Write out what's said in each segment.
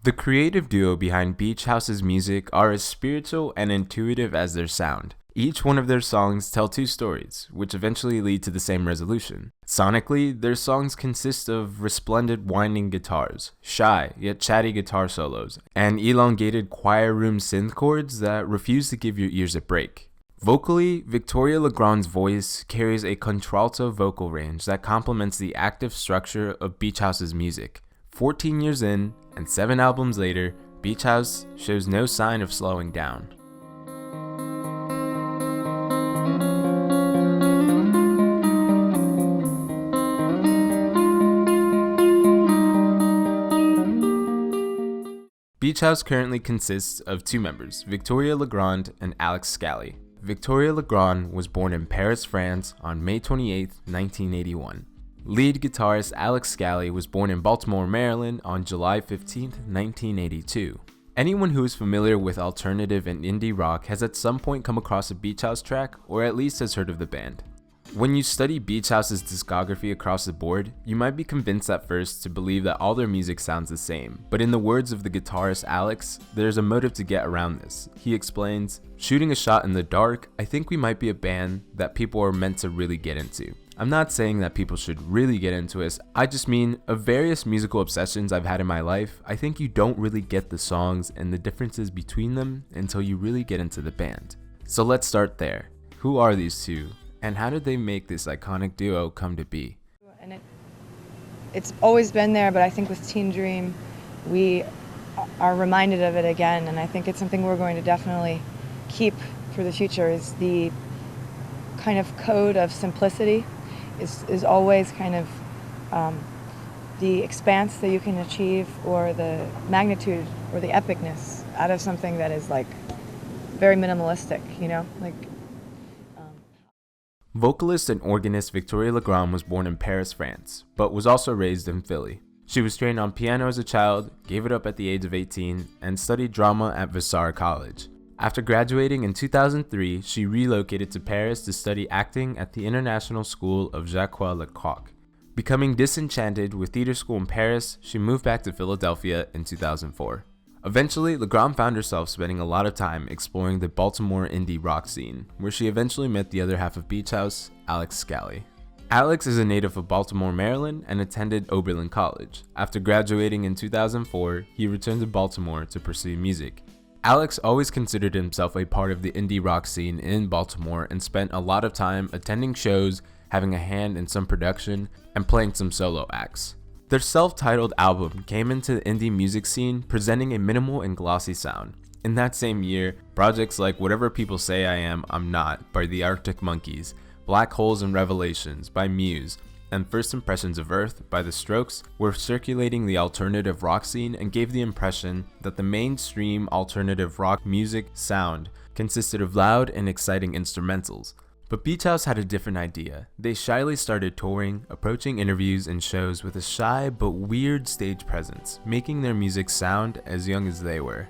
The creative duo behind Beach House's music are as spiritual and intuitive as their sound. Each one of their songs tell two stories, which eventually lead to the same resolution. Sonically, their songs consist of resplendent winding guitars, shy yet chatty guitar solos, and elongated choir room synth chords that refuse to give your ears a break. Vocally, Victoria LeGrand's voice carries a contralto vocal range that complements the active structure of Beach House's music. 14 years in, and 7 albums later, Beach House shows no sign of slowing down. Beach House currently consists of 2 members, Victoria LeGrand and Alex Scally. Victoria LeGrand was born in Paris, France on May 28, 1981. Lead guitarist Alex Scally was born in Baltimore, Maryland on July 15, 1982. Anyone who is familiar with alternative and indie rock has at some point come across a Beach House track or at least has heard of the band. When you study Beach House's discography across the board, you might be convinced at first to believe that all their music sounds the same, but in the words of the guitarist Alex, there's a motive to get around this. He explains, "Shooting a shot in the dark, I think we might be a band that people are meant to really get into. I'm not saying that people should really get into us, I just mean, of various musical obsessions I've had in my life, I think you don't really get the songs and the differences between them until you really get into the band." So let's start there. Who are these two? And how did they make this iconic duo come to be? And it's always been there, but I think with Teen Dream, we are reminded of it again, and I think it's something we're going to definitely keep for the future, is the kind of code of simplicity is always kind of the expanse that you can achieve, or the magnitude or the epicness out of something that is like very minimalistic, you know? Vocalist and organist Victoria LeGrand was born in Paris, France, but was also raised in Philly. She was trained on piano as a child, gave it up at the age of 18, and studied drama at Vassar College. After graduating in 2003, she relocated to Paris to study acting at the International School of Jacques Lecoq. Becoming disenchanted with theater school in Paris, she moved back to Philadelphia in 2004. Eventually, LeGrand found herself spending a lot of time exploring the Baltimore indie rock scene, where she eventually met the other half of Beach House, Alex Scally. Alex is a native of Baltimore, Maryland, and attended Oberlin College. After graduating in 2004, he returned to Baltimore to pursue music. Alex always considered himself a part of the indie rock scene in Baltimore and spent a lot of time attending shows, having a hand in some production, and playing some solo acts. Their self-titled album came into the indie music scene presenting a minimal and glossy sound. In that same year, projects like Whatever People Say I Am, I'm Not by the Arctic Monkeys, Black Holes and Revelations by Muse, and First Impressions of Earth by The Strokes were circulating the alternative rock scene and gave the impression that the mainstream alternative rock music sound consisted of loud and exciting instrumentals. But Beach House had a different idea. They shyly started touring, approaching interviews and shows with a shy but weird stage presence, making their music sound as young as they were.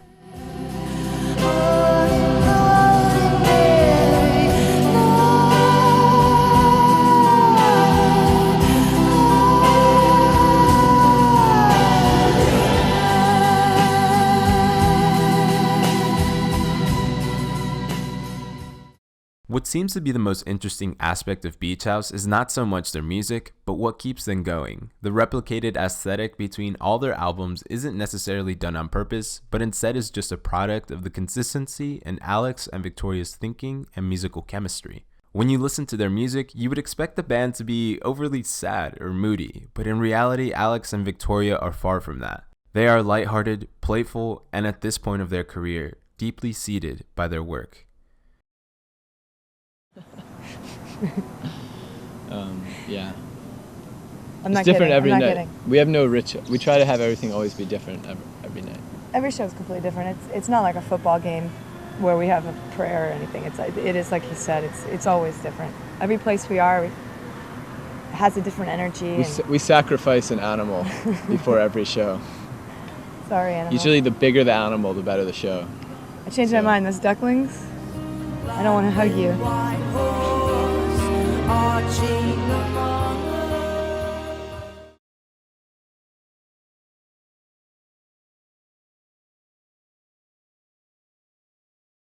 What seems to be the most interesting aspect of Beach House is not so much their music, but what keeps them going. The replicated aesthetic between all their albums isn't necessarily done on purpose, but instead is just a product of the consistency in Alex and Victoria's thinking and musical chemistry. When you listen to their music, you would expect the band to be overly sad or moody, but in reality, Alex and Victoria are far from that. They are lighthearted, playful, and at this point of their career, deeply seated by their work. Yeah. I'm not it's different kidding. every I'm not night. kidding. We have no ritual. We try to have everything always be different every night. Every show is completely different. It's not like a football game where we have a prayer or anything. It is like he said. It's always different. Every place we are has a different energy. We sacrifice an animal before every show. Sorry, animal. Usually, the bigger the animal, the better the show. I changed my mind. Those ducklings. I don't want to hug you.